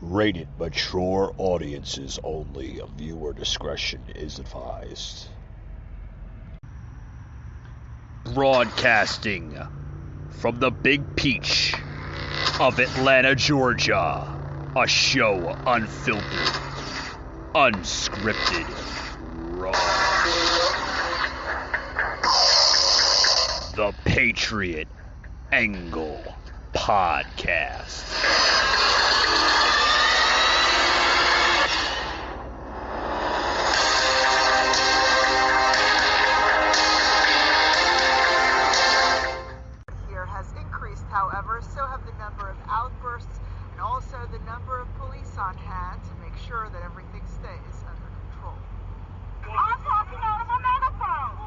Rated mature audiences only. Viewer discretion is advised. Broadcasting from the Big Peach of Atlanta, Georgia. A show unfiltered, unscripted, raw. The Patriot Angle Podcast. However, so have the number of outbursts and also the number of police on hand to make sure that everything stays under control. I'm talking out of a megaphone!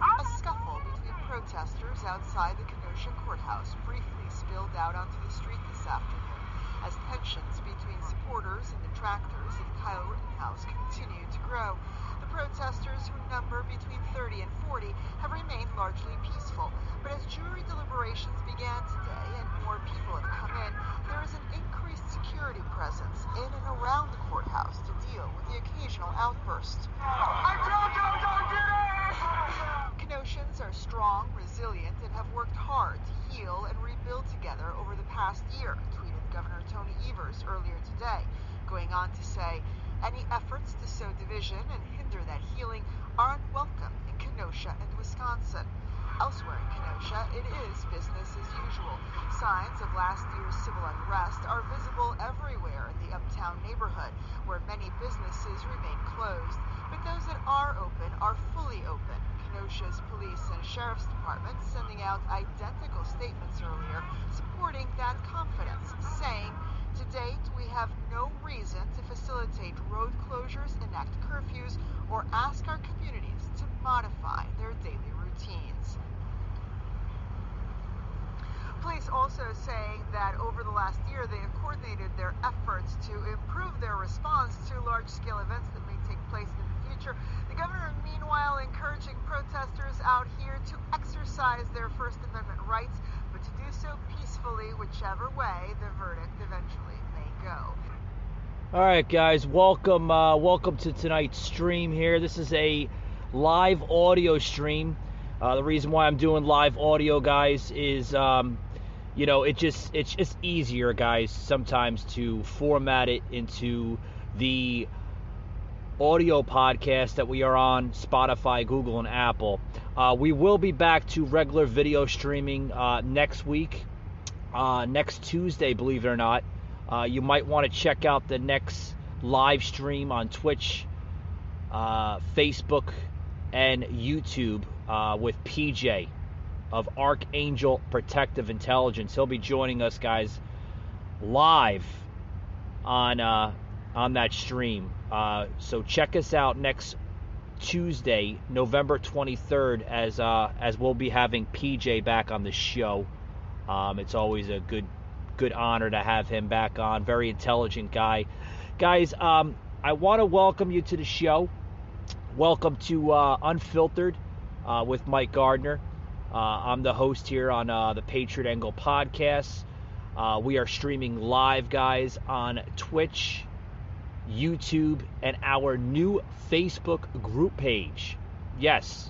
A scuffle between protesters outside the Kenosha courthouse briefly spilled out onto the street this afternoon as tensions between supporters and detractors of Kyle Rittenhouse continue to grow. The protesters, who number between 30 and 40, have remained largely peaceful. But as jury deliberations began today and more people have come in, there is an increased security presence in and around the courthouse to deal with the occasional outburst. I told you don't get it! Kenoshians are strong, resilient, and have worked hard to heal and rebuild together over the past year, tweeted Governor Tony Evers earlier today, going on to say, any efforts to sow division and hinder that healing are unwelcome in Kenosha and Wisconsin. Elsewhere in Kenosha, it is business as usual. Signs of last year's civil unrest are visible everywhere in the uptown neighborhood, where many businesses remain closed. But those that are open are fully open. Kenosha's police and sheriff's departments sending out identical statements earlier, supporting that confidence, saying, to date, we have no reason to facilitate road closures, enact curfews, or ask our communities to modify their daily routines. Police also saying that over the last year, they have coordinated their efforts to improve their response to large-scale events that may take place in the future. The governor, meanwhile, encouraging protesters out here to exercise their First Amendment rights, but to do so peacefully, whichever way the verdict eventually may go. All right, guys, welcome to tonight's stream here. This is a live audio stream. The reason why I'm doing live audio, guys, is it's just easier, guys, sometimes to format it into the audio podcast that we are on Spotify, Google, and Apple. We will be back to regular video streaming next week, next Tuesday, believe it or not. You might want to check out the next live stream on Twitch, Facebook, and YouTube with PJ of Archangel Protective Intelligence. He'll be joining us, guys, live on that stream. So check us out next Tuesday, November 23rd, as we'll be having PJ back on the show. It's always a good honor to have him back on. Very intelligent guy. Guys, I want to welcome you to the show. Welcome to Unfiltered with Mike Gardner. I'm the host here on the Patriot Angle Podcast. We are streaming live, guys, on Twitch, YouTube, and our new Facebook group page. Yes,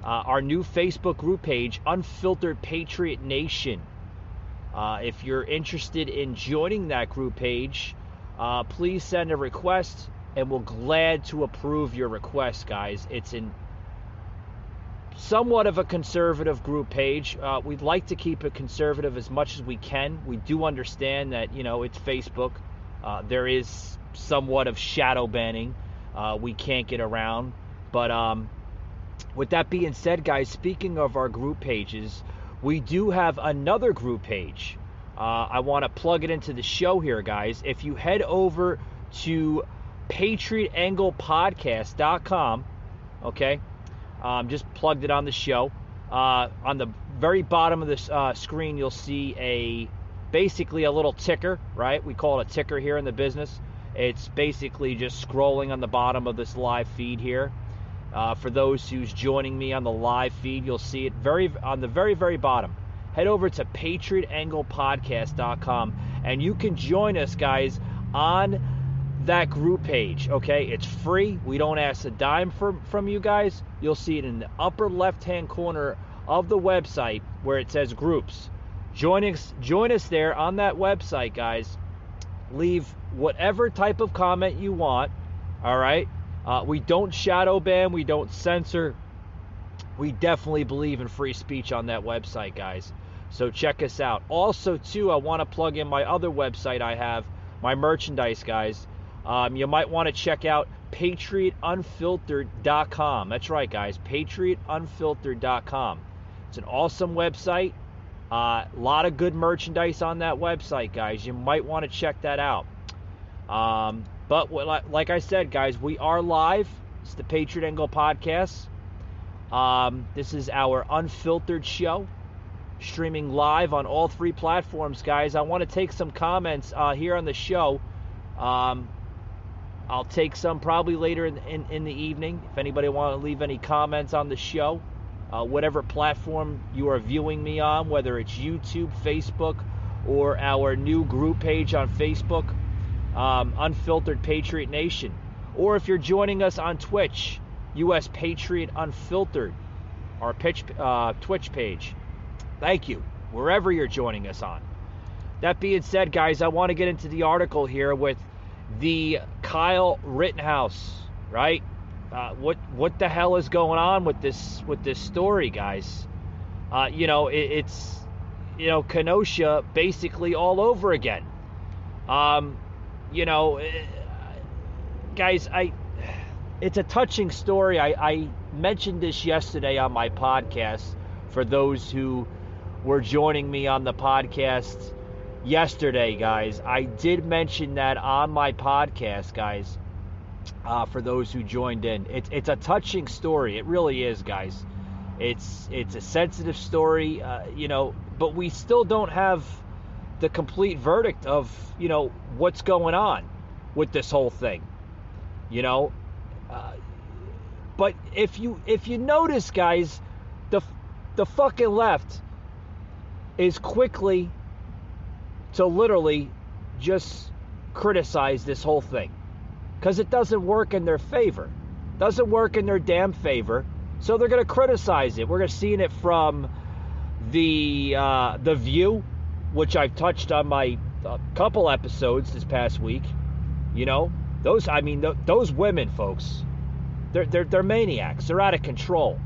our new Facebook group page, Unfiltered Patriot Nation. If you're interested in joining that group page, please send a request, and we're glad to approve your request, guys. It's in somewhat of a conservative group page. We'd like to keep it conservative as much as we can. We do understand that, it's Facebook. There is somewhat of shadow banning we can't get around. But with that being said, guys, speaking of our group pages, we do have another group page. I want to plug it into the show here, guys. If you head over to PatriotAnglePodcast.com, okay, just plugged it on the show. On the very bottom of this screen, you'll see basically a little ticker, right? We call it a ticker here in the business. It's basically just scrolling on the bottom of this live feed here. For those who's joining me on the live feed, you'll see it on the very, very bottom. Head over to PatriotAnglePodcast.com, and you can join us, guys, on that group page, okay? It's free. We don't ask a dime from you guys. You'll see it in the upper left-hand corner of the website where it says groups. Join us there on that website, guys. Leave whatever type of comment you want, all right? We don't shadow ban. We don't censor. We definitely believe in free speech on that website, guys. So check us out. Also, too, I want to plug in my other website I have, my merchandise, guys. You might want to check out PatriotUnfiltered.com. That's right, guys. PatriotUnfiltered.com. It's an awesome website. A lot of good merchandise on that website, guys. You might want to check that out. But like I said, guys, we are live. It's the Patriot Angle Podcast. This is our unfiltered show, streaming live on all 3 platforms, guys. I want to take some comments here on the show. I'll take some probably later in the evening. If anybody want to leave any comments on the show, whatever platform you are viewing me on, whether it's YouTube, Facebook, or our new group page on Facebook, Unfiltered Patriot Nation. Or if you're joining us on Twitch, U.S. Patriot Unfiltered, our Twitch page. Thank you, wherever you're joining us on. That being said, guys, I want to get into the article here with the Kyle Rittenhouse, right? What the hell is going on with this story, guys? It's Kenosha basically all over again. Guys, it's a touching story. I mentioned this yesterday on my podcast for those who were joining me on the podcast yesterday, guys. I did mention that on my podcast, guys, for those who joined in. It's a touching story. It really is, guys. It's a sensitive story, but we still don't have the complete verdict of, what's going on with this whole thing, but if you notice, guys, the fucking left is quickly to literally just criticize this whole thing because it doesn't work in their favor, doesn't work in their damn favor. So they're going to criticize it. We're going to see it from the View, which I've touched on my couple episodes this past week. Those women, folks, they're maniacs. They're out of control.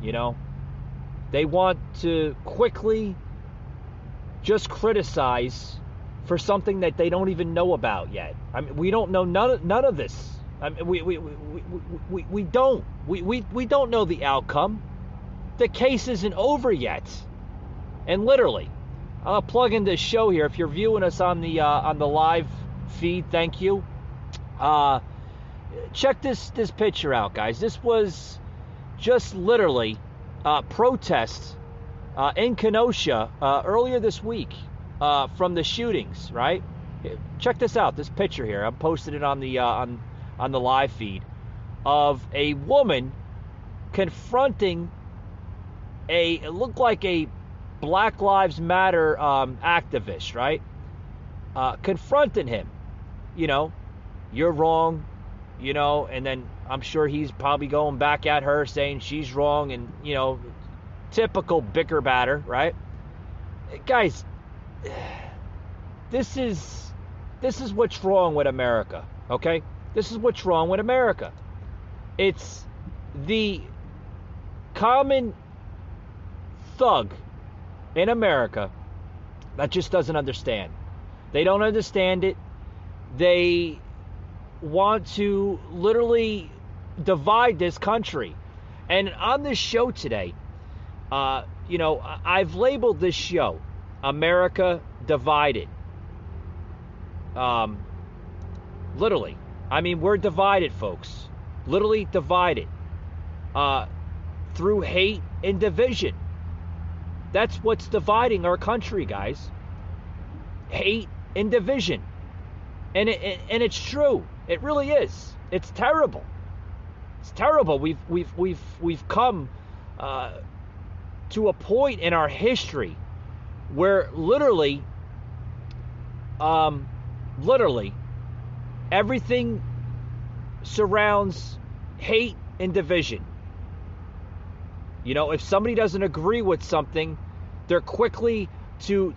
They want to quickly just criticize for something that they don't even know about yet. We don't know none of this. We don't know the outcome. The case isn't over yet. And literally, I'll plug in this show here. If you're viewing us on the live feed, thank you. Check this picture out, guys. This was just literally protests in Kenosha earlier this week from the shootings, right? Check this out, this picture here. I posted it on the live feed of a woman confronting it looked like a Black Lives Matter activist, right? Confronting him, you're wrong, and then I'm sure he's probably going back at her saying she's wrong, and typical bicker batter, right? Guys, this is what's wrong with America, okay? This is what's wrong with America. It's the common thug in America that just doesn't understand. They don't understand it. They want to literally divide this country. And on this show today, I've labeled this show America Divided. Literally. We're divided, folks. Literally divided. Through hate and division. That's what's dividing our country, guys. Hate and division. And it's true. It really is. It's terrible. It's terrible. We've come to a point in our history where literally everything surrounds hate and division. You know, if somebody doesn't agree with something, they're quickly to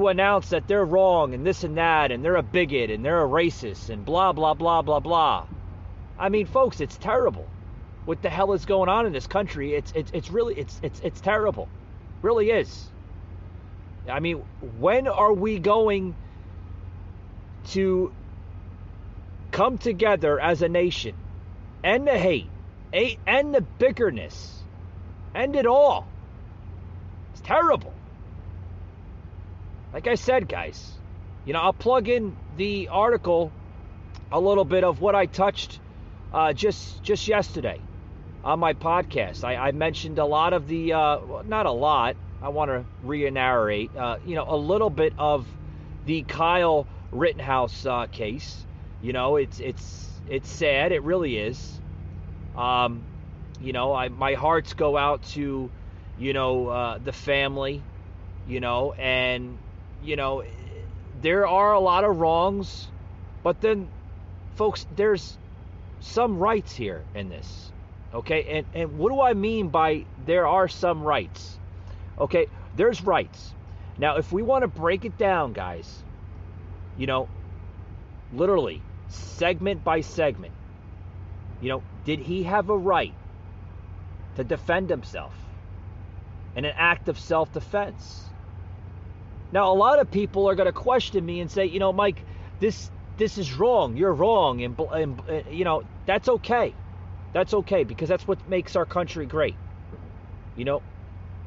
announce that they're wrong and this and that, and they're a bigot and they're a racist and blah, blah, blah, blah, blah. I mean, folks, it's terrible. What the hell is going on in this country? It's really terrible. Really is. I mean, when are we going to come together as a nation? End the hate, end the bickerness, end it all. It's terrible. Like I said, guys, you know, I'll plug in the article, a little bit of what I touched just yesterday on my podcast. I mentioned a lot of the, not a lot, I want to re-narrate, you know, a little bit of the Kyle Rittenhouse case. You know, it's sad, it really is. You know, my hearts go out to, you know, the family, you know, and, you know, there are a lot of wrongs, but then, folks, there's some rights here in this, okay? And what do I mean by there are some rights? Okay, there's rights. Now, if we want to break it down, guys, you know, literally, segment by segment, you know, did he have a right to defend himself in an act of self-defense? Now, a lot of people are going to question me and say, you know, Mike, this is wrong. You're wrong. And you know, that's okay. That's okay, because that's what makes our country great. You know,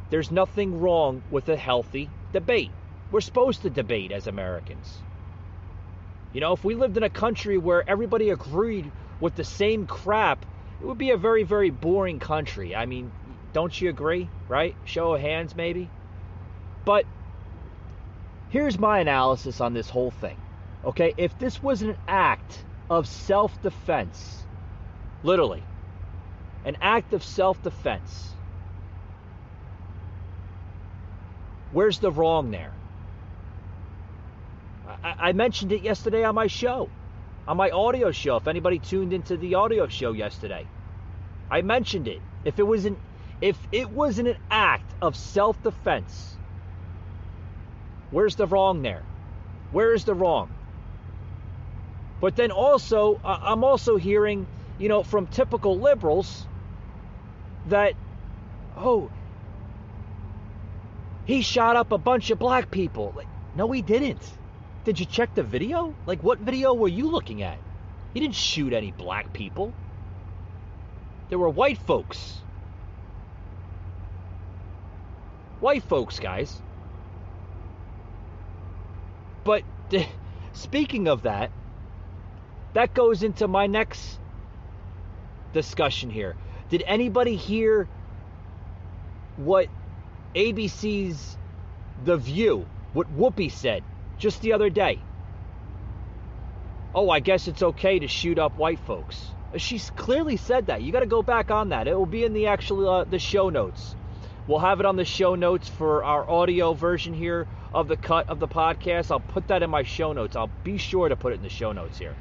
there's nothing wrong with a healthy debate. We're supposed to debate as Americans. You know, if we lived in a country where everybody agreed with the same crap, it would be a very, very boring country. I mean, don't you agree, right? Show of hands, maybe. But here's my analysis on this whole thing. Okay, if this was an act of self-defense, literally, an act of self-defense, where's the wrong there? I mentioned it yesterday on my show, on my audio show. If anybody tuned into the audio show yesterday, I mentioned it. If it was an act of self-defense, where's the wrong there? Where is the wrong? But then also, I'm also hearing, you know, from typical liberals that, oh, he shot up a bunch of black people. Like, no, he didn't. Did you check the video? Like, what video were you looking at? He didn't shoot any black people. There were white folks. White folks, guys. But speaking of that, that goes into my next discussion here. Did anybody hear what ABC's The View, what Whoopi said just the other day? Oh, I guess it's okay to shoot up white folks. She's clearly said that. You got to go back on that. It will be in the actual the show notes. We'll have it on the show notes for our audio version here of the cut of the podcast. I'll put that in my show notes. I'll be sure to put it in the show notes here,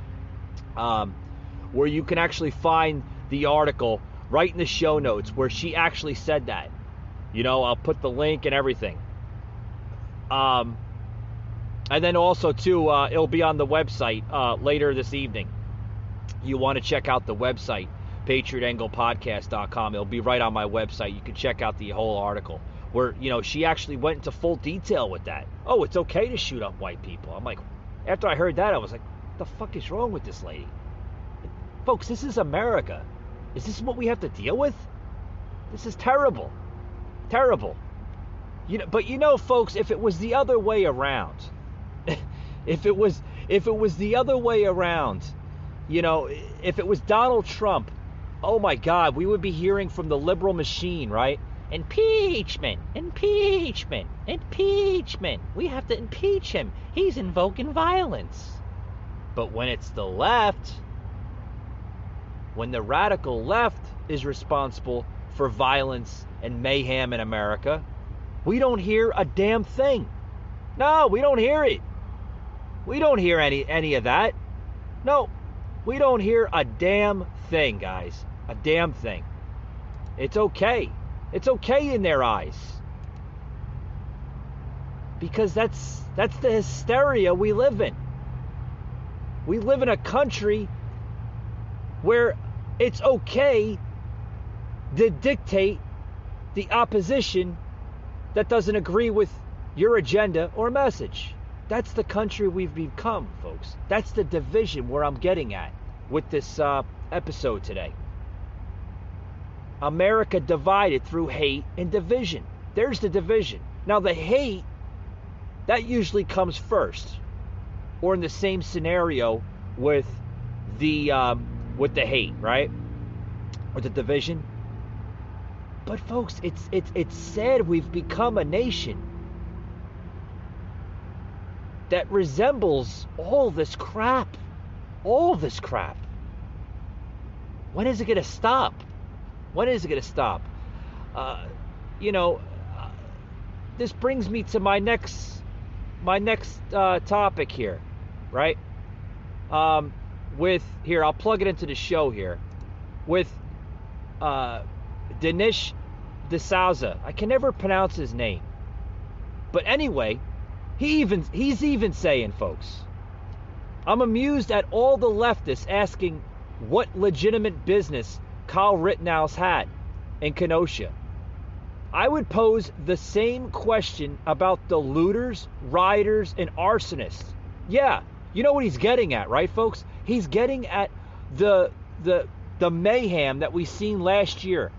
where you can actually find the article right in the show notes where she actually said that. You know, I'll put the link and everything. And then also, too, it'll be on the website later this evening. You want to check out the website, PatriotAnglePodcast.com. It'll be right on my website. You can check out the whole article where, you know, she actually went into full detail with that. Oh, it's okay to shoot up white people. I'm like, after I heard that, I was like, what the fuck is wrong with this lady? Folks, this is America. Is this what we have to deal with? This is terrible. Terrible. You know, but you know, folks, if it was the other way around, if it was the other way around, you know, if it was Donald Trump, oh my God, we would be hearing from the liberal machine, right? Impeachment, impeachment, impeachment. We have to impeach him. He's invoking violence. But when it's the left, when the radical left is responsible for violence and mayhem in America, we don't hear a damn thing. No, we don't hear it. We don't hear any of that. No, We don't hear a damn thing, guys. A damn thing. It's okay. It's okay in their eyes. Because that's the hysteria we live in. We live in a country where it's okay to dictate the opposition that doesn't agree with your agenda or message. That's the country we've become, folks. That's the division where I'm getting at with this episode today. America divided through hate and division. There's the division. Now the hate, that usually comes first, or in the same scenario with the hate, right? With the division. But folks, it's sad we've become a nation that resembles all this crap. All this crap. When is it going to stop? When is it going to stop? This brings me to my next topic here, right? Here, I'll plug it into the show here. With Dinesh D'Souza. I can never pronounce his name. But anyway, he's even saying, folks, I'm amused at all the leftists asking what legitimate business Kyle Rittenhouse had in Kenosha. I would pose the same question about the looters, rioters, and arsonists. Yeah, you know what he's getting at, right, folks? He's getting at the mayhem that we seen last year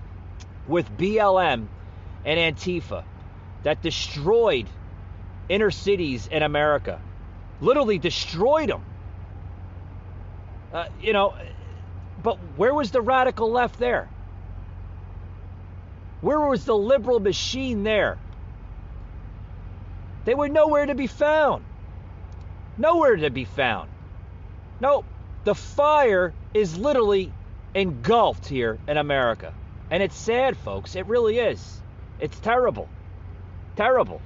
with BLM and Antifa that destroyed inner cities in America. Literally destroyed them. But where was the radical left there? Where was the liberal machine there? They were nowhere to be found. Nowhere to be found. No, the fire is literally engulfed here in America. And it's sad, folks. It really is. It's terrible. Terrible.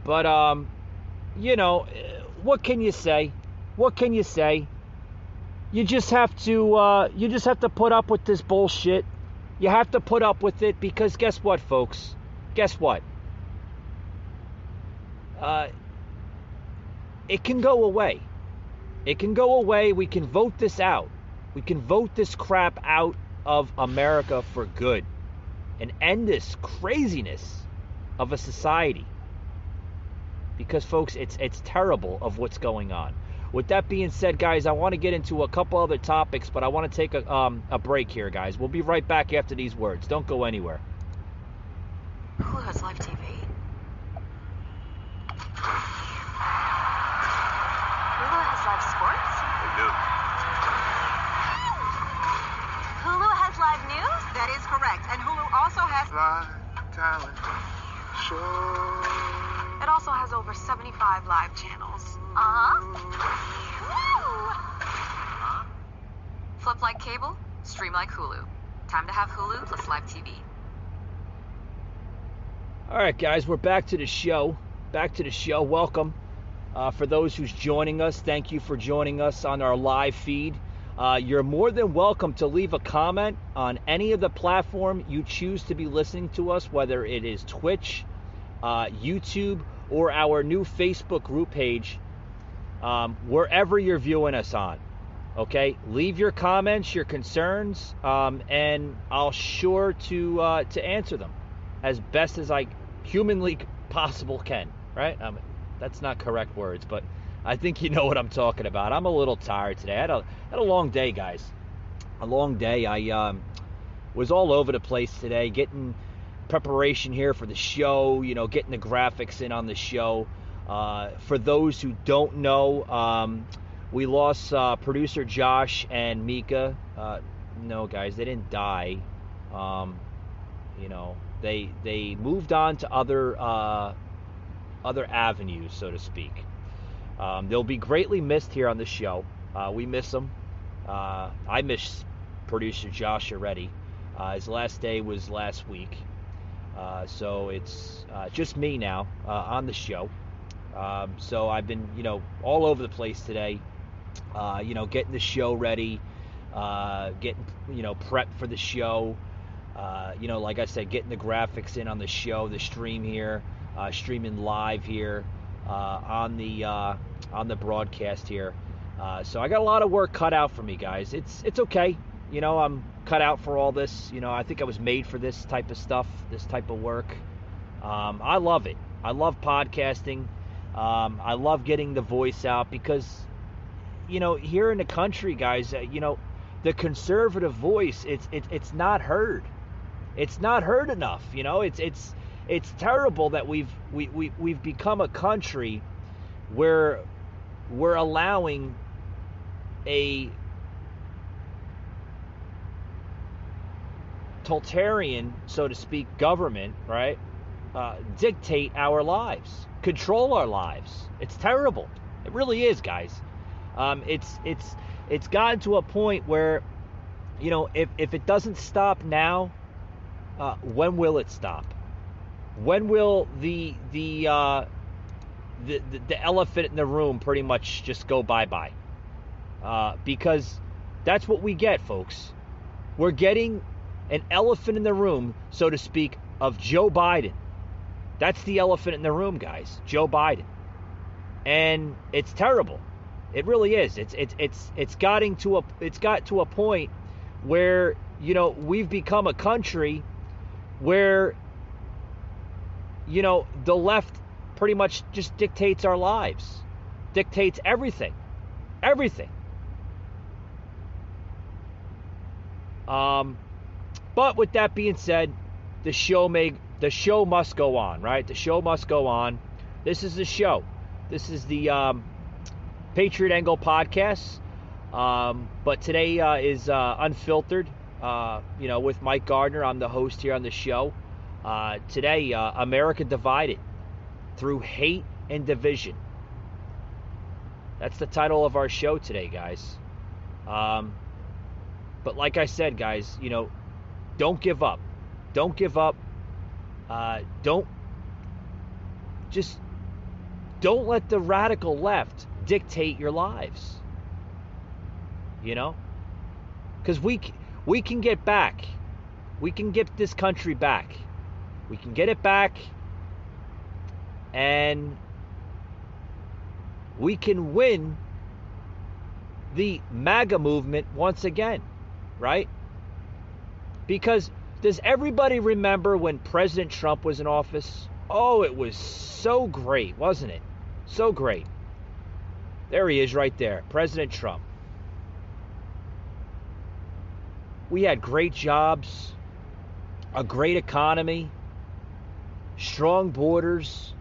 But, what can you say? What can you say? You just have to put up with this bullshit. You have to put up with it because guess what, folks? Guess what? It can go away. It can go away. We can vote this out. We can vote this crap out of America for good and end this craziness of a society. Because, folks, it's terrible of what's going on. With that being said, guys, I want to get into a couple other topics, but I want to take a break here, guys. We'll be right back after these words. Don't go anywhere. Hulu has live TV. Hulu has live sports? They do. Hulu has live news? That is correct. And Hulu also has Live talent show. It also has over 75 live channels. Woo! Flip like cable, stream like Hulu. Time to have Hulu plus live TV. All right, guys, we're back to the show. Welcome. For those who's joining us, thank you for joining us on our live feed. You're more than welcome to leave a comment on any of the platform you choose to be listening to us, whether it is Twitch, YouTube, or our new Facebook group page, wherever you're viewing us on. Okay, leave your comments, your concerns, and I'll sure to answer them as best as I humanly possible can. Right? That's not correct words, but I think you know what I'm talking about. I'm a little tired today. I had a long day, guys. A long day. I was all over the place today, getting preparation here for the show, getting the graphics in on the show. For those who don't know, we lost producer Josh and Mika. No, guys, they didn't die. They moved on to other avenues, so to speak. They'll be greatly missed here on the show. We miss them. I miss producer Josh already. His last day was last week. So it's just me now on the show. So I've been, all over the place today, getting the show ready, getting, prepped for the show, like I said, getting the graphics in on the show, the stream here, streaming live here on the broadcast here. So I got a lot of work cut out for me, guys. It's okay. I'm cut out for all this. I think I was made for this type of stuff, this type of work. I love it. I love podcasting. I love getting the voice out because, here in the country, guys, the conservative voice, it's not heard. It's not heard enough. It's terrible that we've become a country where we're allowing a totalitarian, so to speak, government, right, dictate our lives, control our lives. It's terrible. It really is, guys. It's gotten to a point where, if it doesn't stop now, when will it stop? When will the elephant in the room pretty much just go bye-bye? Because that's what we get, folks. We're getting an elephant in the room, so to speak, of Joe Biden. That's the elephant in the room, guys. Joe Biden. And it's terrible. It really is. It's got to a point where, we've become a country where, the left pretty much just dictates our lives, dictates everything. But with that being said, the show must go on, right? The show must go on. This is the show. This is the Patriot Angle podcast. But today is unfiltered. With Mike Gardner. I'm the host here on the show. Today, America divided through hate and division. That's the title of our show today, guys. But like I said, guys, don't give up. Don't give up. Don't let the radical left dictate your lives. Because we can get back. We can get this country back. We can get it back, and we can win the MAGA movement once again, right? Because does everybody remember when President Trump was in office? Oh, it was so great, wasn't it? So great. There he is right there, President Trump. We had great jobs, a great economy, strong borders,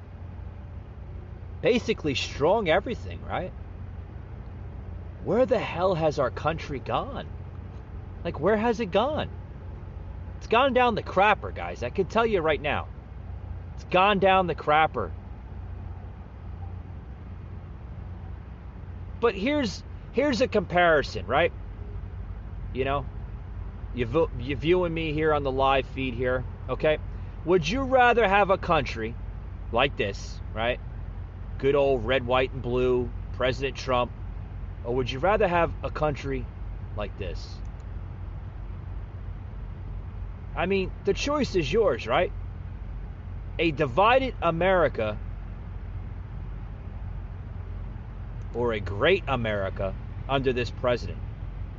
basically strong everything, right? Where the hell has our country gone? Like, where has it gone? It's gone down the crapper, guys. I can tell you right now. It's gone down the crapper. But here's a comparison, right? You're viewing me here on the live feed here, okay? Would you rather have a country like this, right? Good old red, white, and blue, President Trump, or would you rather have a country like this? I mean, the choice is yours, right? A divided America or a great America under this president,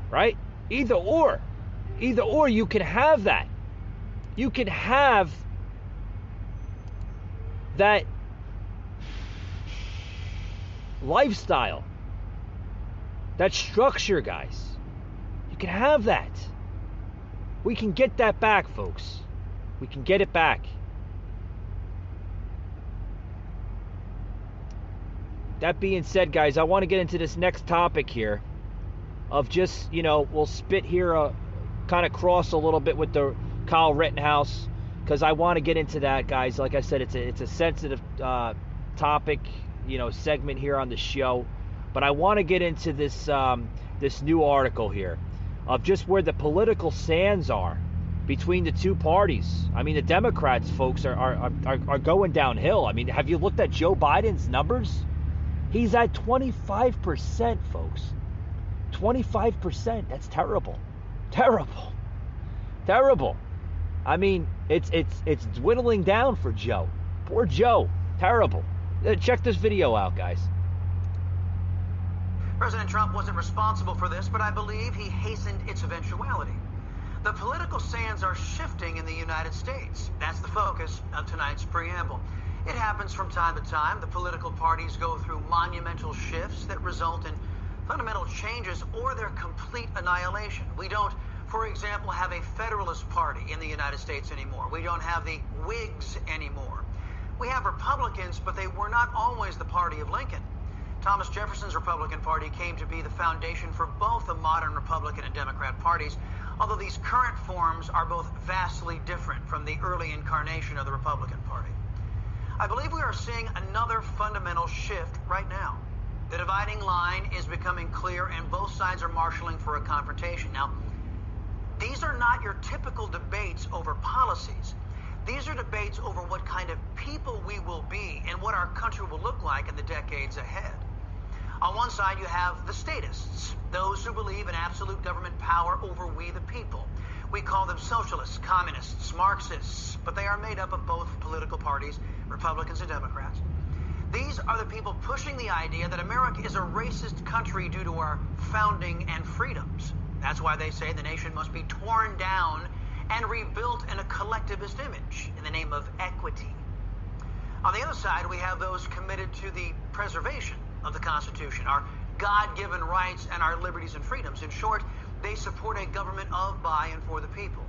right? Either or you can have that. You can have that lifestyle, that structure, guys. You can have that. We can get that back, folks. We can get it back. That being said, guys, I want to get into this next topic here of just, we'll spit here, kind of cross a little bit with the Kyle Rittenhouse, because I want to get into that, guys. Like I said, it's a sensitive topic, segment here on the show. But I want to get into this this new article here of just where the political sands are between the two parties. I mean, the Democrats, folks, are going downhill. I mean, have you looked at Joe Biden's numbers? He's at 25%, folks. 25%. That's terrible. Terrible. I mean, it's dwindling down for Joe. Poor Joe. Terrible. Check this video out, guys. President Trump wasn't responsible for this, but I believe he hastened its eventuality. The political sands are shifting in the United States. That's the focus of tonight's preamble. It happens from time to time. The political parties go through monumental shifts that result in fundamental changes or their complete annihilation. We don't, for example, have a Federalist Party in the United States anymore. We don't have the Whigs anymore. We have Republicans, but they were not always the party of Lincoln. Thomas Jefferson's Republican Party came to be the foundation for both the modern Republican and Democrat parties, although these current forms are both vastly different from the early incarnation of the Republican Party. I believe we are seeing another fundamental shift right now. The dividing line is becoming clear and both sides are marshaling for a confrontation. Now, these are not your typical debates over policies. These are debates over what kind of people we will be and what our country will look like in the decades ahead. On one side, you have the statists, those who believe in absolute government power over we the people. We call them socialists, communists, Marxists, but they are made up of both political parties, Republicans and Democrats. These are the people pushing the idea that America is a racist country due to our founding and freedoms. That's why they say the nation must be torn down and rebuilt in a collectivist image in the name of equity. On the other side, we have those committed to the preservation of the Constitution, our God-given rights and our liberties and freedoms. In short, they support a government of, by, and for the people.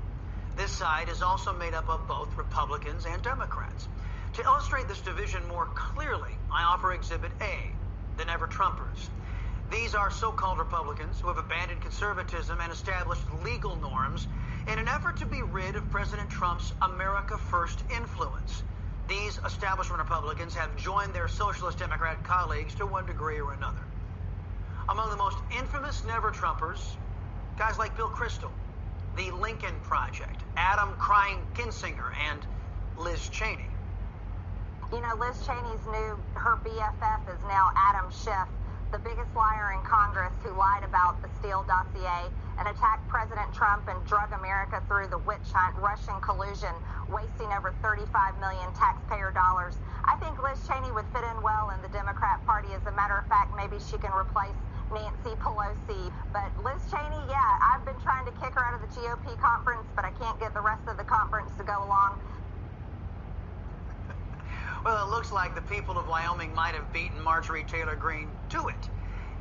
This side is also made up of both Republicans and Democrats. To illustrate this division more clearly, I offer Exhibit A, the Never Trumpers. These are so-called Republicans who have abandoned conservatism and established legal norms in an effort to be rid of President Trump's America First influence. These establishment Republicans have joined their socialist Democrat colleagues to one degree or another. Among the most infamous Never-Trumpers, guys like Bill Kristol, the Lincoln Project, Adam Crying Kinzinger, and Liz Cheney. You know, Liz Cheney's her BFF is now Adam Schiff, the biggest liar in Congress who lied about the Steele dossier and attacked President Trump and drug America through the witch hunt, Russian collusion, wasting over 35 million taxpayer dollars. I think Liz Cheney would fit in well in the Democrat Party. As a matter of fact, maybe she can replace Nancy Pelosi. But Liz Cheney, yeah, I've been trying to kick her out of the GOP conference, but I can't get the rest of the conference to go along. Well, it looks like the people of Wyoming might have beaten Marjorie Taylor Greene to it.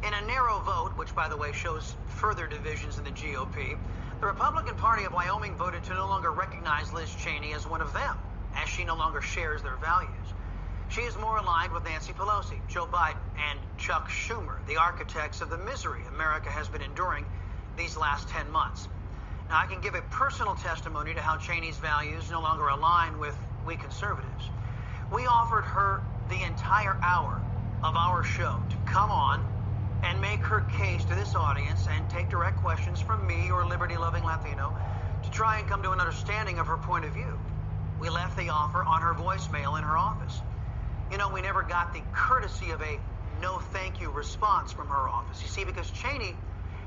In a narrow vote, which, by the way, shows further divisions in the GOP, the Republican Party of Wyoming voted to no longer recognize Liz Cheney as one of them, as she no longer shares their values. She is more aligned with Nancy Pelosi, Joe Biden, and Chuck Schumer, the architects of the misery America has been enduring these last 10 months. Now, I can give a personal testimony to how Cheney's values no longer align with we conservatives. We offered her the entire hour of our show to come on and make her case to this audience and take direct questions from me or liberty-loving Latino to try and come to an understanding of her point of view. We left the offer on her voicemail in her office. You know, we never got the courtesy of a no thank you response from her office. You see, because Cheney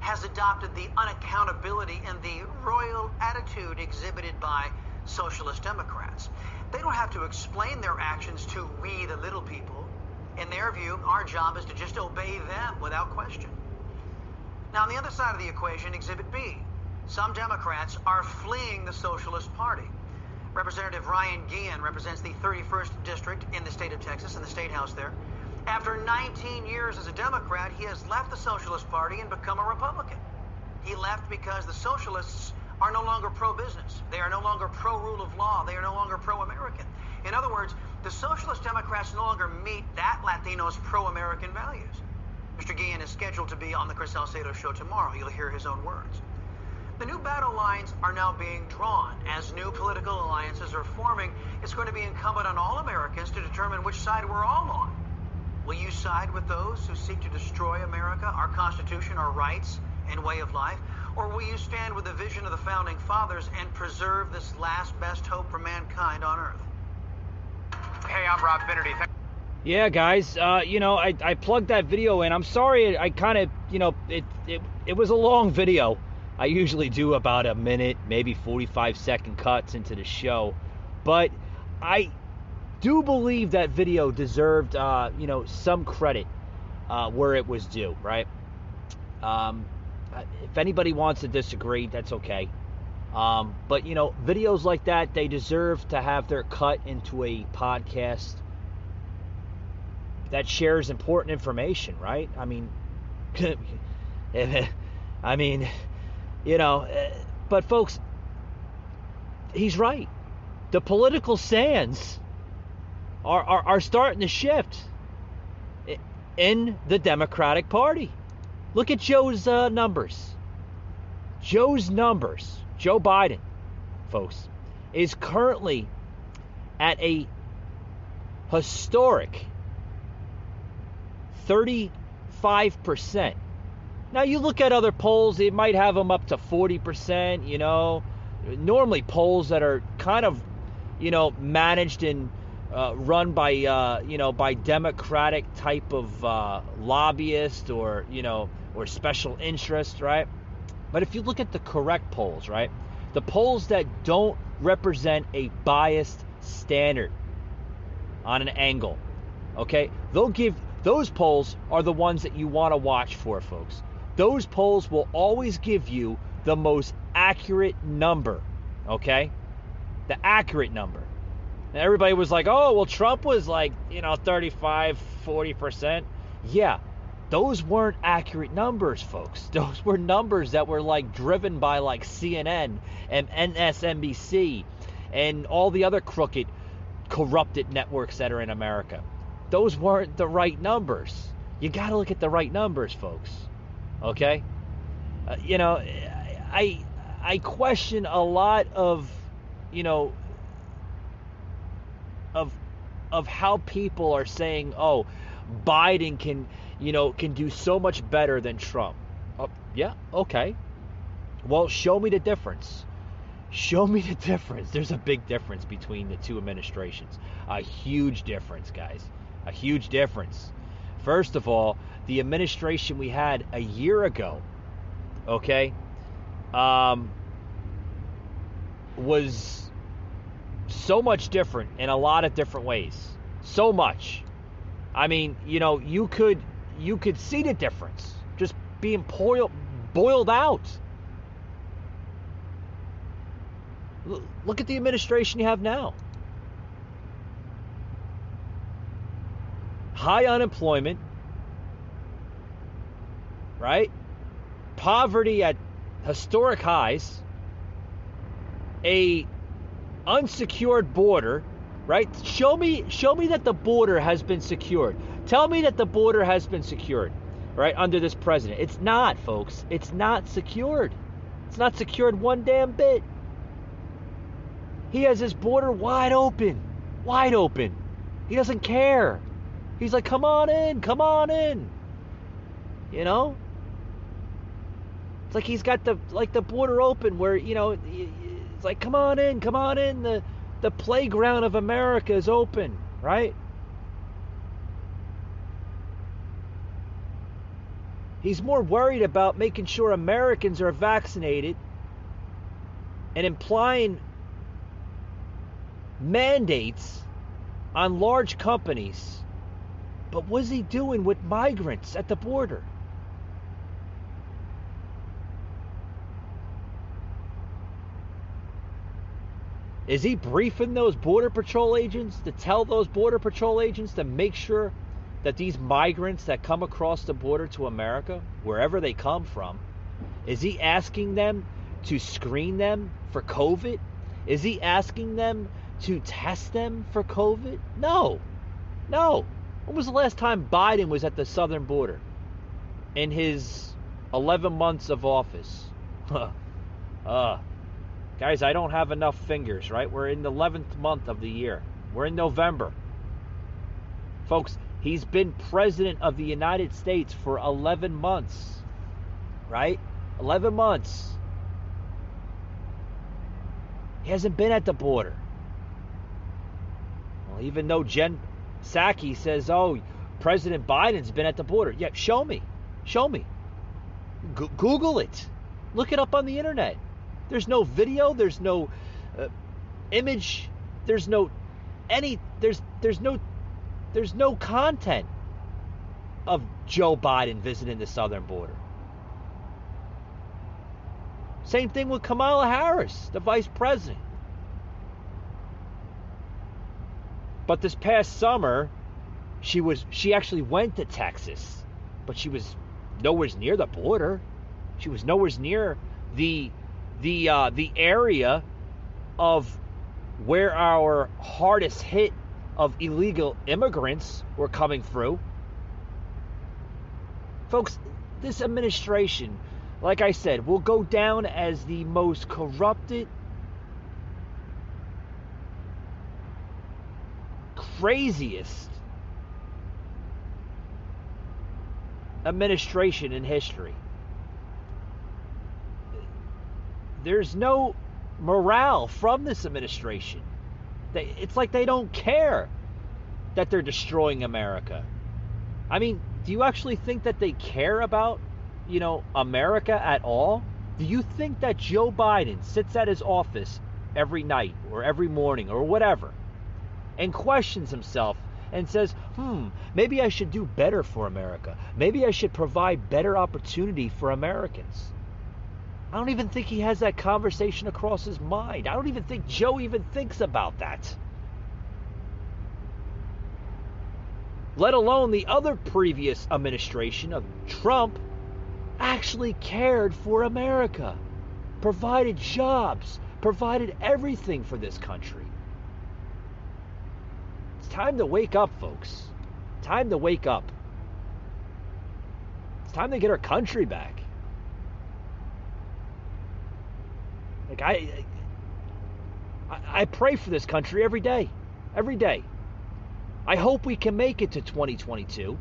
has adopted the unaccountability and the royal attitude exhibited by socialist Democrats. They don't have to explain their actions to we the little people. In their view, our job is to just obey them without question. Now, on the other side of the equation, Exhibit B, some Democrats are fleeing the Socialist Party. Representative Ryan Guillen represents the 31st District in the state of Texas, in the State House there. After 19 years as a Democrat, he has left the Socialist Party and become a Republican. He left because the Socialists are no longer pro-business. They are no longer pro-rule of law. They are no longer pro-American. In other words, the Socialist Democrats no longer meet that Latino's pro-American values. Mr. Guillen is scheduled to be on the Chris Salcedo show tomorrow. You'll hear his own words. The new battle lines are now being drawn. As new political alliances are forming, it's going to be incumbent on all Americans to determine which side we're all on. Will you side with those who seek to destroy America, our Constitution, our rights, and way of life? Or will you stand with the vision of the Founding Fathers and preserve this last best hope for mankind on Earth? Hey, I'm Rob Finnerty. Yeah, guys, I plugged that video in. I'm sorry, I kind of, it was a long video. I usually do about a minute, maybe 45-second cuts into the show. But I do believe that video deserved, some credit where it was due, right? If anybody wants to disagree, that's okay. But, videos like that, they deserve to have their cut into a podcast that shares important information, right? I mean, but folks, he's right. The political sands are starting to shift in the Democratic Party. Look at Joe's numbers. Joe Biden, folks, is currently at a historic 35%. Now, you look at other polls, it might have them up to 40%, Normally polls that are kind of, managed and run by Democratic type of lobbyist or special interest, right? But if you look at the correct polls, right? The polls that don't represent a biased standard on an angle, okay? Those polls are the ones that you want to watch for, folks. Those polls will always give you the most accurate number, okay? The accurate number. And everybody was like, oh, well, Trump was like, 35, 40%. Yeah, those weren't accurate numbers, folks. Those were numbers that were like driven by like CNN and MSNBC and all the other crooked, corrupted networks that are in America. Those weren't the right numbers. You got to look at the right numbers, folks. Okay? I question a lot of, of how people are saying, oh, Biden can do so much better than Trump. Yeah, okay. Well, show me the difference. Show me the difference. There's a big difference between the two administrations. A huge difference, guys. A huge difference. First of all, the administration we had a year ago, okay, was so much different in a lot of different ways. So much. I mean, you could see the difference just being boiled out. Look at the administration you have now. High unemployment, right? Poverty at historic highs, a unsecured border, right? Show me that the border has been secured. Tell me that the border has been secured, right, under this president. It's not, folks. It's not secured. It's not secured one damn bit. He has his border wide open. Wide open. He doesn't care. He's like, come on in. It's like he's got the border open where, it's like, come on in. The playground of America is open, right? He's more worried about making sure Americans are vaccinated and implying mandates on large companies. But what's he doing with migrants at the border? Is he briefing those Border Patrol agents to tell those Border Patrol agents to make sure that these migrants that come across the border to America, wherever they come from, is he asking them to screen them for COVID? Is he asking them to test them for COVID? No. When was the last time Biden was at the southern border in his 11 months of office? Guys, I don't have enough fingers, right? We're in the 11th month of the year. We're in November. Folks, he's been president of the United States for 11 months, right? 11 months. He hasn't been at the border. Well, even though Jen Psaki says, oh, President Biden's been at the border. Yeah, show me. Show me. Google it. Look it up on the internet. There's no video. There's no image. There's no there's no content of Joe Biden visiting the southern border. Same thing with Kamala Harris, the vice president. But this past summer, she actually went to Texas, but she was nowhere near the border. She was nowhere near the area of where our hardest hit of illegal immigrants were coming through. Folks, this administration, like I said, will go down as the most corrupted, craziest administration in history. There's no morale from this administration. It's like they don't care that they're destroying America. I mean, do you actually think that they care about, America at all? Do you think that Joe Biden sits at his office every night or every morning or whatever and questions himself and says, maybe I should do better for America. Maybe I should provide better opportunity for Americans. I don't even think he has that conversation across his mind. I don't even think Joe even thinks about that. Let alone the other previous administration of Trump actually cared for America, provided jobs, provided everything for this country. It's time to wake up, folks. Time to wake up. It's time to get our country back. Like I pray for this country every day. Every day. I hope we can make it to 2022.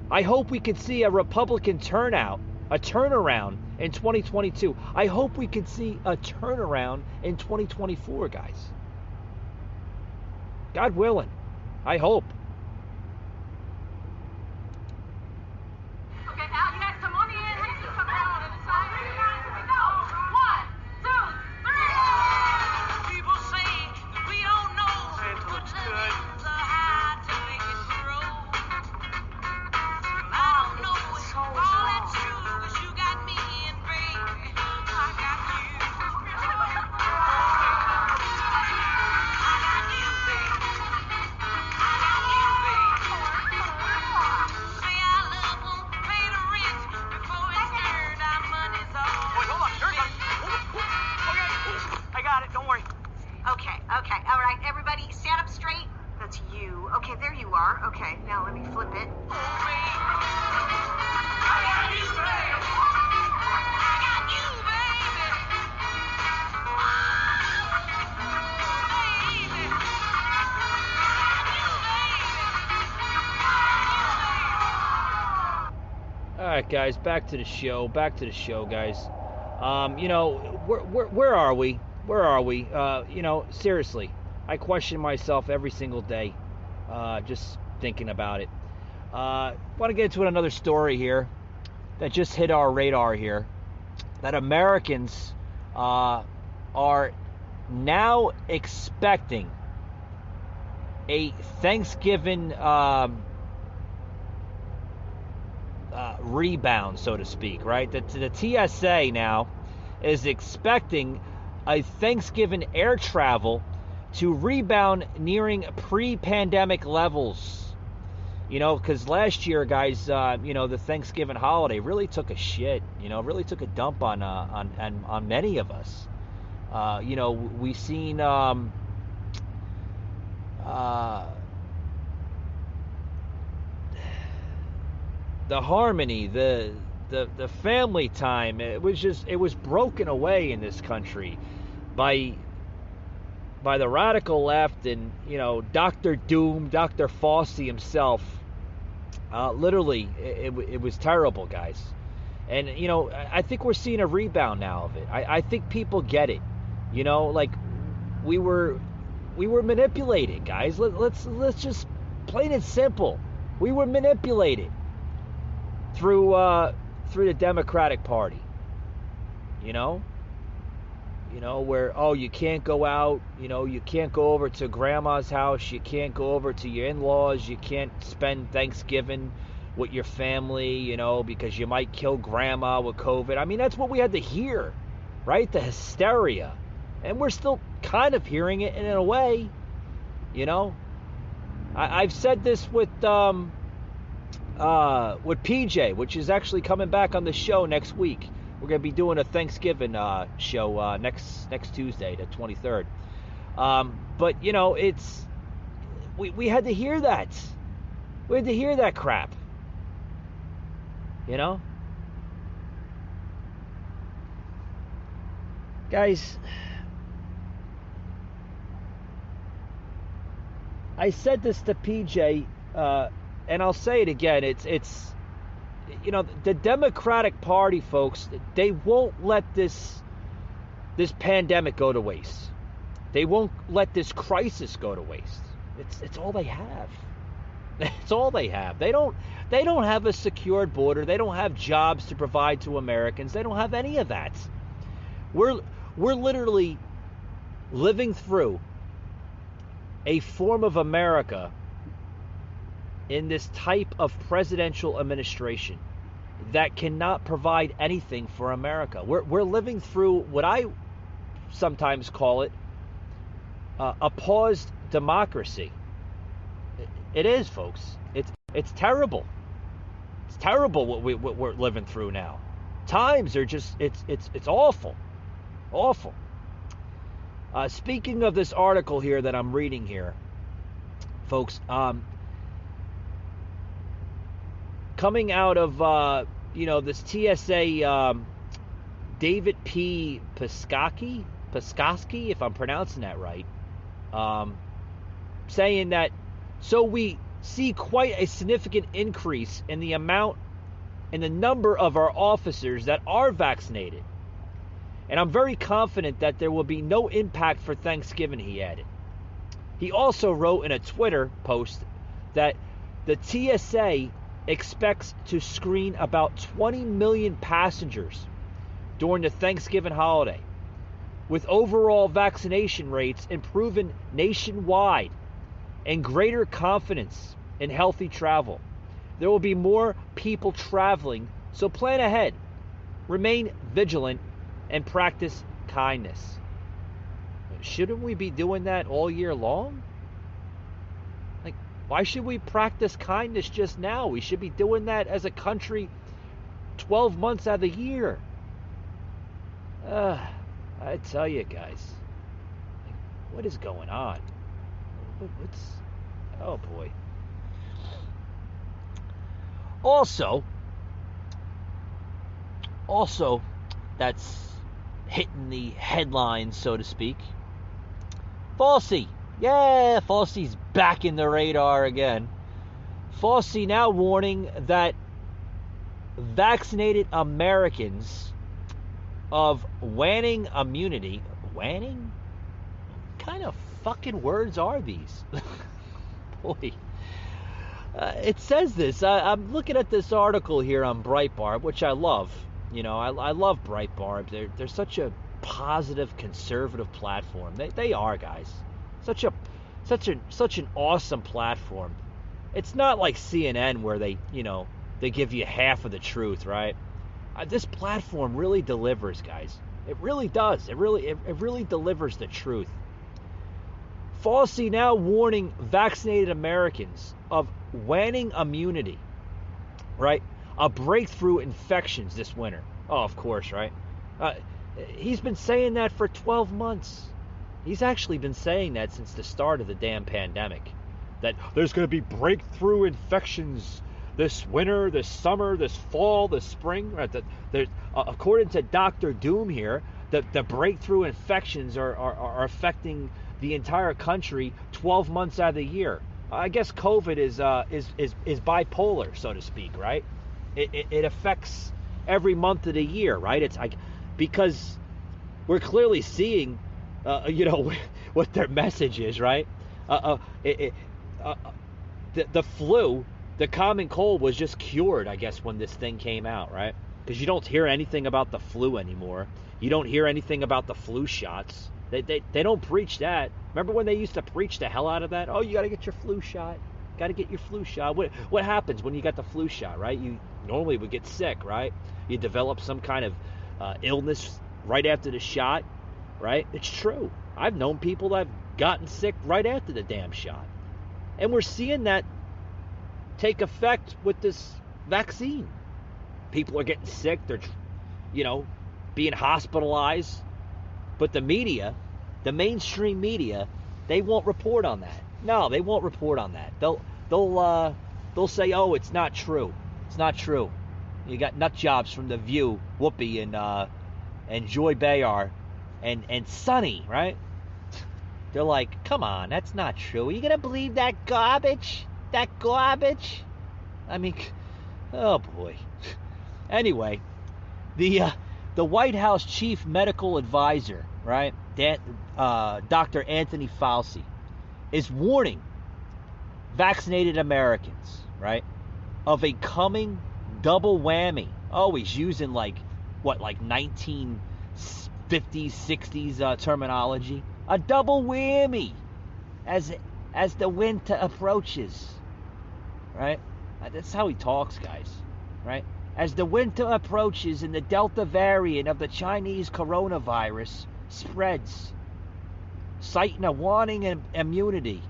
I hope we can see a Republican turnout, a turnaround in 2022. I hope we can see a turnaround in 2024, guys. God willing. I hope. Okay, now you guys come on in. Hey, you come around on the side. Here we go. 1, 2, 3. People say that we don't know. Santa looks good. Okay, all right, everybody stand up straight. That's you. Okay, there you are. Okay, now let me flip it. All right, guys, back to the show, guys. Where are we? Where are we? Seriously, I question myself every single day, just thinking about it. Want to get into another story here that just hit our radar here, that Americans are now expecting a Thanksgiving rebound, so to speak, right? The TSA now is expecting a Thanksgiving air travel to rebound nearing pre-pandemic levels. Because last year, guys, the Thanksgiving holiday really took a shit. Really took a dump on many of us. We seen the harmony, the family time. It was broken away in this country by the radical left and Dr. Doom, Dr. Fauci himself. Literally, it was terrible, guys. And, you know, I think we're seeing a rebound now of it. I think people get it. You know, like, we were manipulated, guys. Let's just plain and simple. We were manipulated through the Democratic Party. You know, where, oh, you can't go out, you know, you can't go over to grandma's house, you can't go over to your in-laws, you can't spend Thanksgiving with your family, you know, because you might kill grandma with COVID. I mean, that's what we had to hear, right? The hysteria. And we're still kind of hearing it in a way, you know. I've said this with PJ, which is actually coming back on the show next week. We're going to be doing a Thanksgiving show next Tuesday, the 23rd. But, you know, we had to hear that. We had to hear that crap. You know? Guys, I said this to PJ, and I'll say it again. It's you know, the Democratic Party, folks, they won't let this pandemic go to waste. They won't let this crisis go to waste. It's all they have. It's all they have. They don't have a secured border. They don't have jobs to provide to Americans. They don't have any of that. We're literally living through a form of America in this type of presidential administration that cannot provide anything for America. We're living through what I sometimes call it a paused democracy. It is, folks. It's terrible. It's terrible what we're living through now. Times are just it's awful, awful. Speaking of this article here that I'm reading here, folks, coming out of this TSA, David P. Pascoski, if I'm pronouncing that right, saying that, so we see quite a significant increase in the number of our officers that are vaccinated. And I'm very confident that there will be no impact for Thanksgiving, he added. He also wrote in a Twitter post that the TSA expects to screen about 20 million passengers during the Thanksgiving holiday, with overall vaccination rates improving nationwide and greater confidence in healthy travel. There will be more people traveling, so plan ahead, remain vigilant, and practice kindness. Shouldn't we be doing that all year long? Like, why should we practice kindness just now? We should be doing that as a country 12 months out of the year. I tell you guys, what is going on? Oh boy. Also, that's hitting the headlines, so to speak. Fauci. Yeah, Fauci's back in the radar again. Fauci now warning that vaccinated Americans of waning immunity. Waning? What kind of fucking words are these? Boy. It says this. I'm looking at this article here on Breitbart, which I love. You know, I love Breitbart. They're such a positive, conservative platform. They are, guys. Such an awesome platform. It's not like CNN where they give you half of the truth, right? This platform really delivers, guys. It really does. It really delivers the truth. Fauci now warning vaccinated Americans of waning immunity, right? A breakthrough infections this winter. Oh, of course, right? He's been saying that for 12 months. He's actually been saying that since the start of the damn pandemic. That there's going to be breakthrough infections this winter, this summer, this fall, this spring. Right? According to Dr. Doom here, the breakthrough infections are affecting the entire country 12 months out of the year. I guess COVID is bipolar, so to speak, right? It affects every month of the year, right? It's like, because we're clearly seeing, what their message is, right? The flu, the common cold was just cured, I guess, when this thing came out, right? Because you don't hear anything about the flu anymore. You don't hear anything about the flu shots. They don't preach that. Remember when they used to preach the hell out of that? Oh, you got to get your flu shot. Got to get your flu shot. What happens when you got the flu shot, right? You normally would get sick, right? You develop some kind of illness right after the shot, right? It's true. I've known people that have gotten sick right after the damn shot. And we're seeing that take effect with this vaccine. People are getting sick. They're, being hospitalized. But the media, the mainstream media, they won't report on that. No, they won't report on that. They'll say, oh, it's not true. It's not true. You got nut jobs from The View, Whoopi and Joy Behar and Sonny, right? They're like, come on, that's not true. Are you gonna believe that garbage? That garbage? I mean, oh boy. Anyway, the White House chief medical advisor, right, Dr. Anthony Fauci, is warning vaccinated Americans, right, of a coming double whammy. Oh, he's using like 1950s, 60s terminology. A double whammy as the winter approaches, right? That's how he talks, guys, right? As the winter approaches and the Delta variant of the Chinese coronavirus spreads, citing a warning and immunity,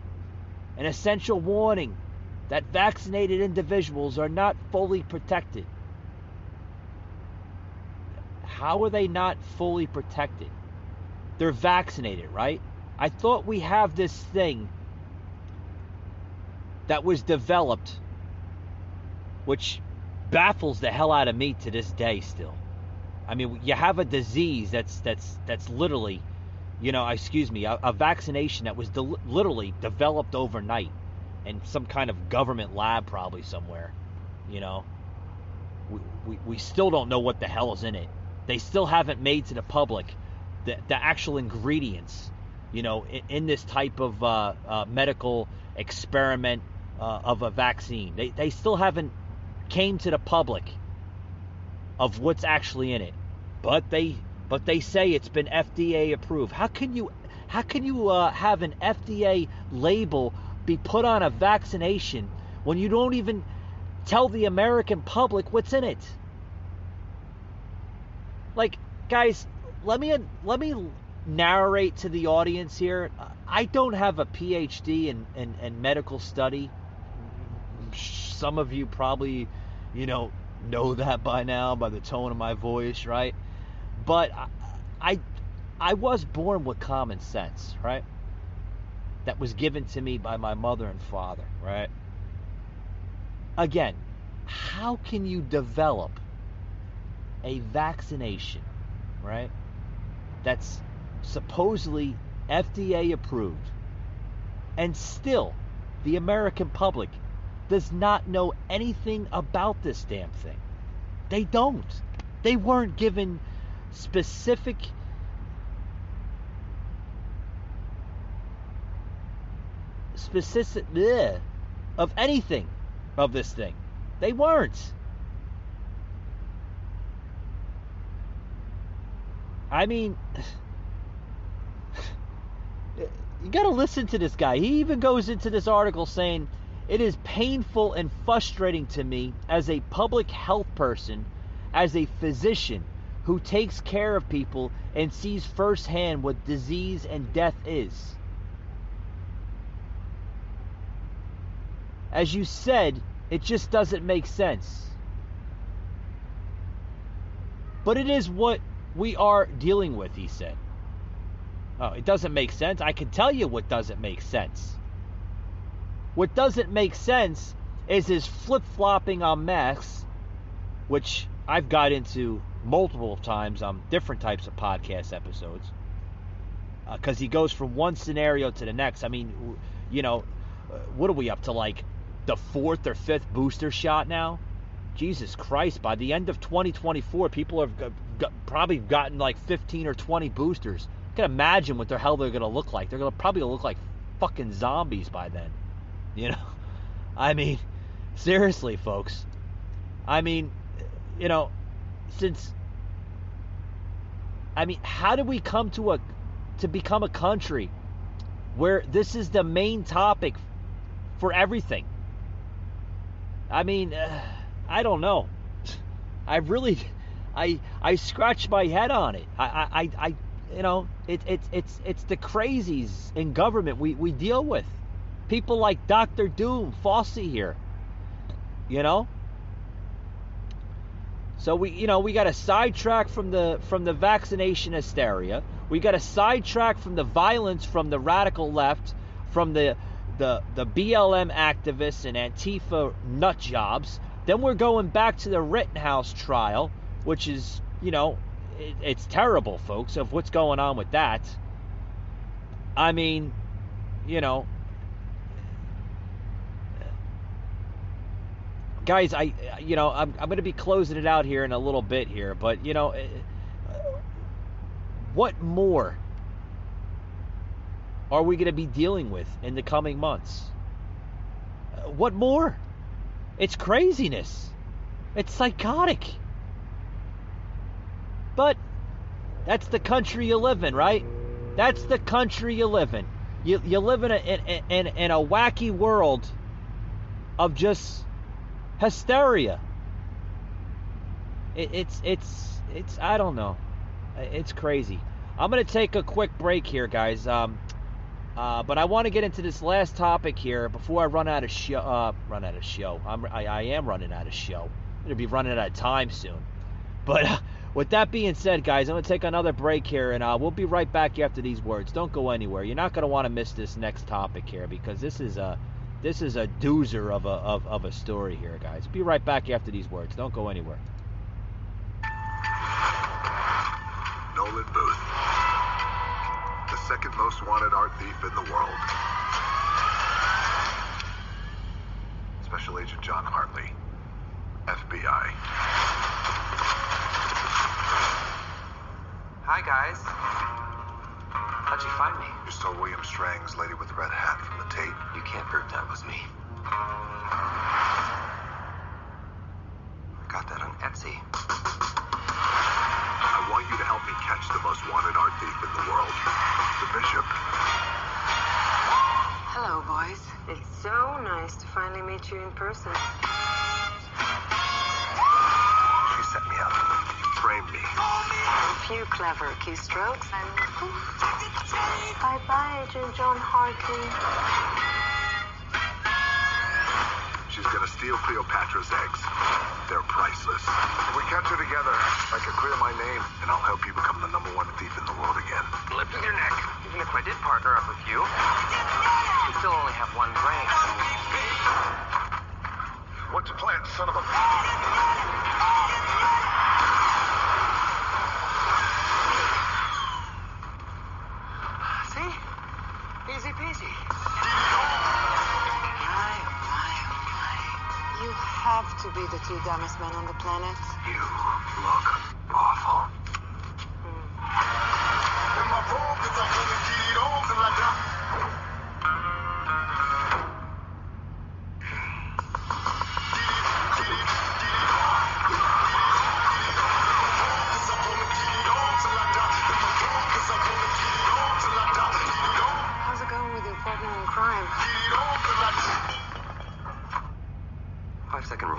an essential warning that vaccinated individuals are not fully protected. How are they not fully protected? They're vaccinated, right? I thought we have this thing that was developed, which baffles the hell out of me to this day still. I mean, you have a disease that's literally, a vaccination that was literally developed overnight in some kind of government lab probably somewhere. We still don't know what the hell is in it. They still haven't made to the public the actual ingredients, in this type of medical experiment of a vaccine. They still haven't came to the public of what's actually in it, but they say it's been FDA approved. How can you have an FDA label be put on a vaccination when you don't even tell the American public what's in it? Like, guys, let me narrate to the audience here. I don't have a PhD in medical study. Some of you probably, know that by now by the tone of my voice, right? But I was born with common sense, right? That was given to me by my mother and father, right? Again, how can you develop a vaccination, right, that's supposedly FDA approved, and still the American public does not know anything about this damn thing? They don't. They weren't given specific of anything of this thing. They weren't. I mean, you got to listen to this guy. He even goes into this article saying, it is painful and frustrating to me as a public health person, as a physician who takes care of people and sees firsthand what disease and death is. As you said, it just doesn't make sense. But it is what we are dealing with, he said. Oh, it doesn't make sense? I can tell you what doesn't make sense. What doesn't make sense is his flip-flopping on masks, which I've got into multiple times on different types of podcast episodes. Because he goes from one scenario to the next. I mean, what are we up to, like the 4th or 5th booster shot now? Jesus Christ, by the end of 2024, people have probably gotten like 15 or 20 boosters. I can imagine what the hell they're going to look like. They're going to probably look like fucking zombies by then. You know? I mean, seriously, folks. I mean, you know, how do we come to become a country where this is the main topic for everything? I mean, I don't know. I scratch my head on it. You know, it's the crazies in government we deal with. People like Dr. Doom, Fauci here. You know? So we got a sidetrack from the vaccination hysteria. We got a sidetrack from the violence from the radical left, from the BLM activists and Antifa nut jobs. Then we're going back to the Rittenhouse trial, which is, you know, it's terrible, folks, of what's going on with that. I mean, you know, guys, I'm going to be closing it out here in a little bit here, but, you know, what more are we going to be dealing with in the coming months? What more? It's craziness. It's psychotic. But that's the country you live in, right? That's the country you live in. You live in a wacky world of just hysteria. It's I don't know. It's crazy. I'm gonna take a quick break here, guys. But I want to get into this last topic here before I run out of show. I am running out of show. I'm gonna be running out of time soon. But with that being said, guys, I'm gonna take another break here, and we'll be right back after these words. Don't go anywhere. You're not gonna want to miss this next topic here, because this is a doozer of a story here, guys. Be right back after these words. Don't go anywhere. Nolan Booth, the second most wanted art thief in the world. Special Agent John Hartley, FBI. Hi, guys. How'd you find me? You stole William Strang's Lady with the Red Hat from the tape. You can't prove that was me. Got that on Etsy. I want you to help me catch the most wanted art thief in the world, the Bishop. Hello, boys. It's so nice to finally meet you in person. She set me up, framed me. A few clever keystrokes and poof. Bye-bye, Agent John Hartley. She's gonna steal Cleopatra's eggs. They're priceless. If we catch her together, I can clear my name, and I'll help you become the #1 thief in the world again. Lift with your neck. Even if I did partner up with you, you still only have one brain. What's your plan, son of a... See? Easy peasy. You have to be the two dumbest men on the planet. You look awful. How's it going with your partner in crime? 5-second rule.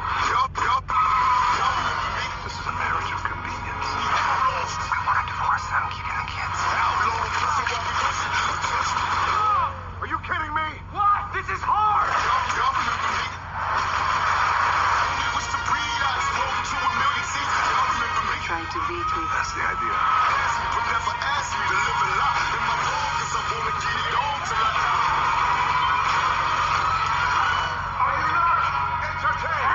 This is a marriage of convenience. I want to divorce them, keeping the kids. Are you kidding me? What? This is hard! Trying to beat me. That's the idea. Are you not entertained?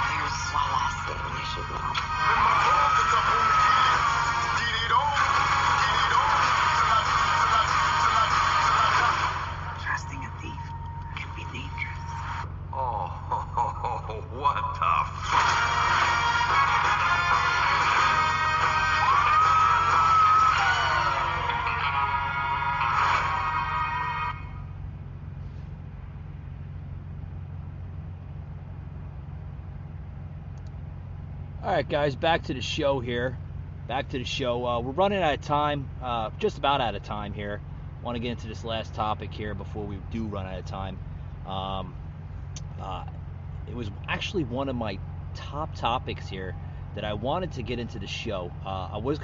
There's one last thing you should know. Trusting a thief can be dangerous. All right, guys, back to the show here. We're running out of time, just about out of time here. Want to get into this last topic here before we do run out of time. It was actually one of my top topics here that I wanted to get into the show. I was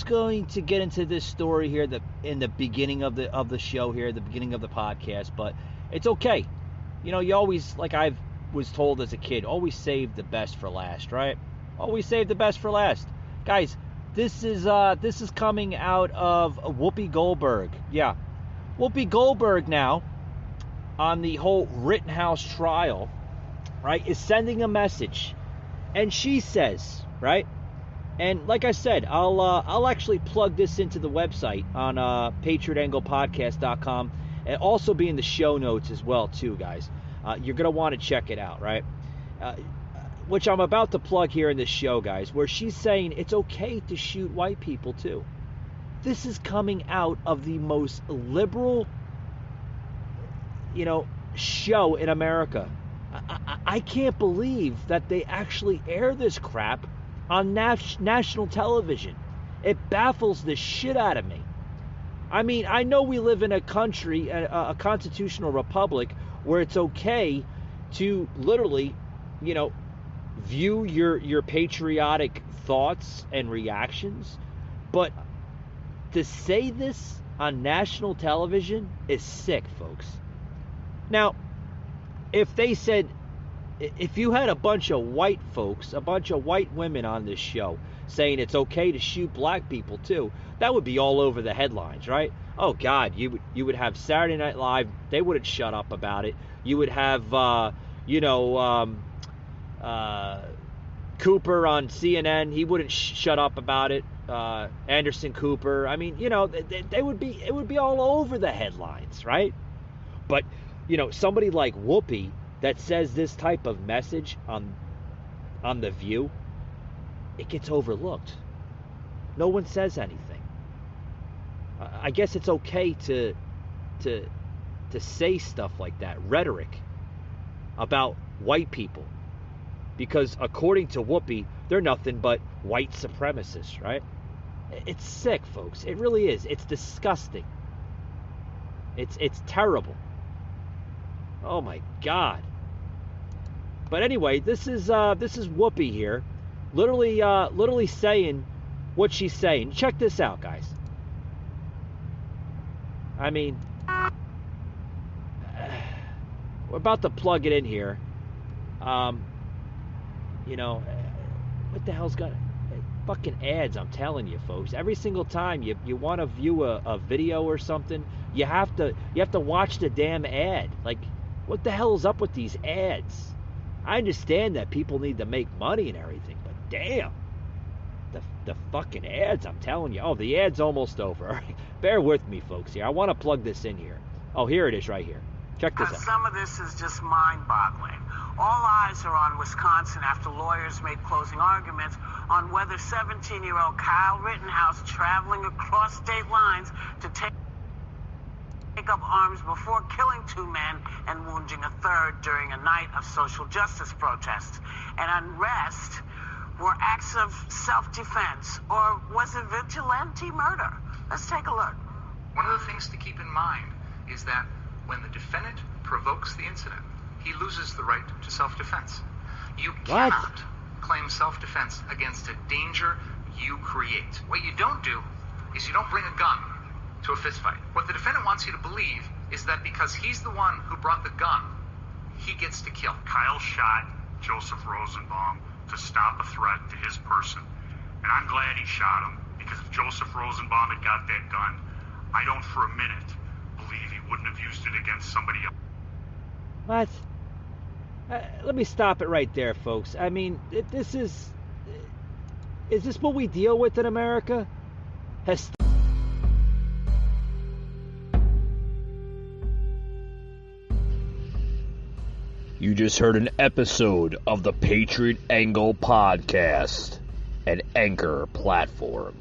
going to get into this story here in the beginning of the show here, the beginning of the podcast, but it's okay. You know, you always, like I was told as a kid, always save the best for last, right? Always save the best for last. Guys, this is coming out of Whoopi Goldberg. Yeah. Whoopi Goldberg now, on the whole Rittenhouse trial, right, is sending a message. And she says, right? And like I said, I'll actually plug this into the website on PatriotAnglePodcast.com, and also be in the show notes as well too, guys. You're going to want to check it out, right? Which I'm about to plug here in this show, guys, where she's saying it's okay to shoot white people too. This is coming out of the most liberal, show in America. I can't believe that they actually air this crap on national television. It baffles the shit out of me. I mean, I know we live in a country, a constitutional republic, where it's okay to literally, view your patriotic thoughts and reactions, but to say this on national television is sick, folks. Now, if you had a bunch of white folks, a bunch of white women on this show saying it's okay to shoot black people too, that would be all over the headlines, right? Oh God, you would have Saturday Night Live, they wouldn't shut up about it. You would have Cooper on CNN, he wouldn't shut up about it. Anderson Cooper, I mean, it would be all over the headlines, right? But somebody like Whoopi that says this type of message on The View, it gets overlooked. No one says anything. I guess it's okay to say stuff like that, rhetoric about white people, because according to Whoopi, they're nothing but white supremacists, right? It's sick, folks. It really is. It's disgusting. It's terrible. Oh my God. But anyway, this is Whoopi here, literally saying what she's saying. Check this out, guys. I mean, we're about to plug it in here. What the hell's got fucking ads? I'm telling you, folks. Every single time you want to view a video or something, you have to watch the damn ad. Like, what the hell is up with these ads? I understand that people need to make money and everything, but damn, the fucking ads, I'm telling you. Oh, the ad's almost over. All right, bear with me, folks, here. I want to plug this in here. Oh, here it is right here. Check this out. Some of this is just mind-boggling. All eyes are on Wisconsin after lawyers made closing arguments on whether 17-year-old Kyle Rittenhouse traveling across state lines to take up arms before killing 2 men and wounding a third during a night of social justice protests and unrest were acts of self-defense, or was it vigilante murder? Let's take a look. One of the things to keep in mind is that when the defendant provokes the incident, he loses the right to self-defense. You cannot claim self-defense against a danger you create. What you don't do is you don't bring a gun to a fistfight. What the defendant wants you to believe is that because he's the one who brought the gun, he gets to kill. Kyle shot Joseph Rosenbaum to stop a threat to his person. And I'm glad he shot him, because if Joseph Rosenbaum had got that gun, I don't for a minute believe he wouldn't have used it against somebody else. What? Let me stop it right there, folks. I mean, is this what we deal with in America? You just heard an episode of the Patriot Angle Podcast, an Anchor platform.